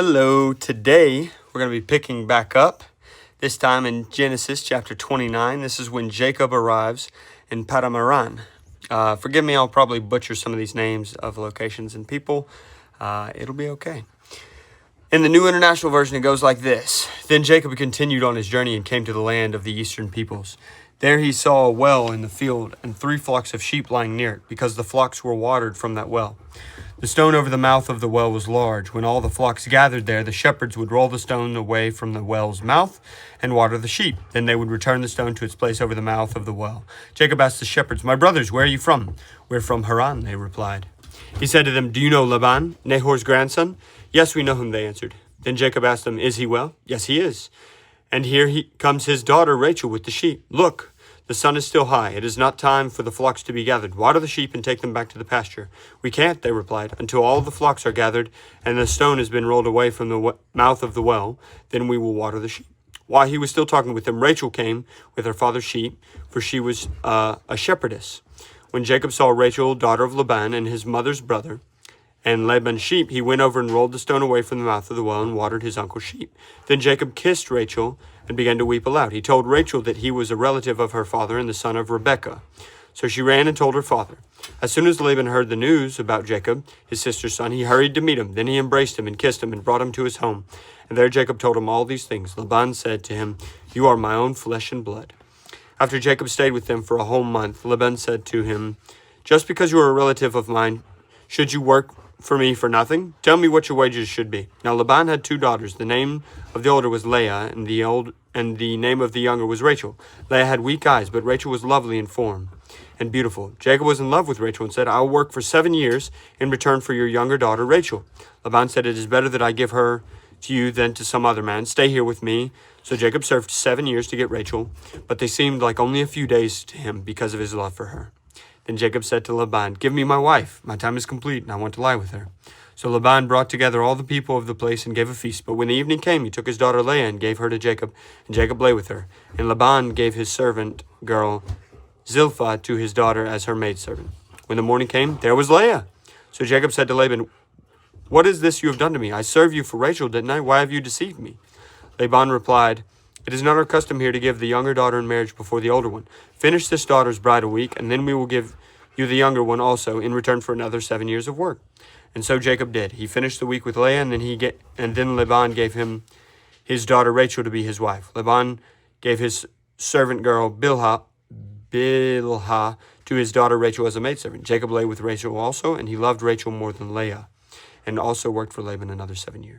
Hello, today we're going to be picking back up, this time in Genesis chapter 29. This is when Jacob arrives in Padamaran. Forgive me, I'll probably butcher some of these names of locations and people. It'll be okay. In the New International Version, it goes like this. Then Jacob continued on his journey and came to the land of the eastern peoples. There he saw a well in the field and 3 flocks of sheep lying near it, because the flocks were watered from that well. The stone over the mouth of the well was large. When all the flocks gathered there, the shepherds would roll the stone away from the well's mouth and water the sheep. Then they would return the stone to its place over the mouth of the well. Jacob asked the shepherds, "My brothers, where are you from?" "We're from Haran," they replied. He said to them, "Do you know Laban, Nahor's grandson?" "Yes, we know him," they answered. Then Jacob asked them, "Is he well?" "Yes, he is. And here comes his daughter Rachel with the sheep. Look, the sun is still high. It is not time for the flocks to be gathered. Water the sheep and take them back to the pasture." "We can't," they replied, "until all the flocks are gathered and the stone has been rolled away from the mouth of the well. Then we will water the sheep." While he was still talking with them, Rachel came with her father's sheep, for she was a shepherdess. When Jacob saw Rachel, daughter of Laban, and his mother's brother, and Laban's sheep, he went over and rolled the stone away from the mouth of the well and watered his uncle's sheep. Then Jacob kissed Rachel and began to weep aloud. He told Rachel that he was a relative of her father and the son of Rebekah. So she ran and told her father. As soon as Laban heard the news about Jacob, his sister's son, he hurried to meet him. Then he embraced him and kissed him and brought him to his home. And there Jacob told him all these things. Laban said to him, "You are my own flesh and blood." After Jacob stayed with them for a whole month, Laban said to him, "Just because you are a relative of mine, should you work for me for nothing? Tell me what your wages should be." Now Laban had 2 daughters. The name of the older was Leah, and the name of the younger was Rachel. Leah had weak eyes, but Rachel was lovely in form and beautiful. Jacob was in love with Rachel and said, "I will work for 7 years in return for your younger daughter Rachel." Laban said, "It is better that I give her to you than to some other man. Stay here with me." So Jacob served 7 years to get Rachel, but they seemed like only a few days to him because of his love for her. Then Jacob said to Laban, "Give me my wife. My time is complete, and I want to lie with her." So Laban brought together all the people of the place and gave a feast. But when the evening came, he took his daughter Leah and gave her to Jacob, and Jacob lay with her. And Laban gave his servant girl Zilpah to his daughter as her maidservant. When the morning came, there was Leah. So Jacob said to Laban, "What is this you have done to me? I served you for Rachel, didn't I? Why have you deceived me?" Laban replied, "It is not our custom here to give the younger daughter in marriage before the older one. Finish this daughter's bride a week, and then we will give you the younger one also in return for another 7 years of work." And so Jacob did. He finished the week with Leah, and then Laban gave him his daughter Rachel to be his wife. Laban gave his servant girl Bilhah to his daughter Rachel as a maidservant. Jacob lay with Rachel also, and he loved Rachel more than Leah, and also worked for Laban another 7 years.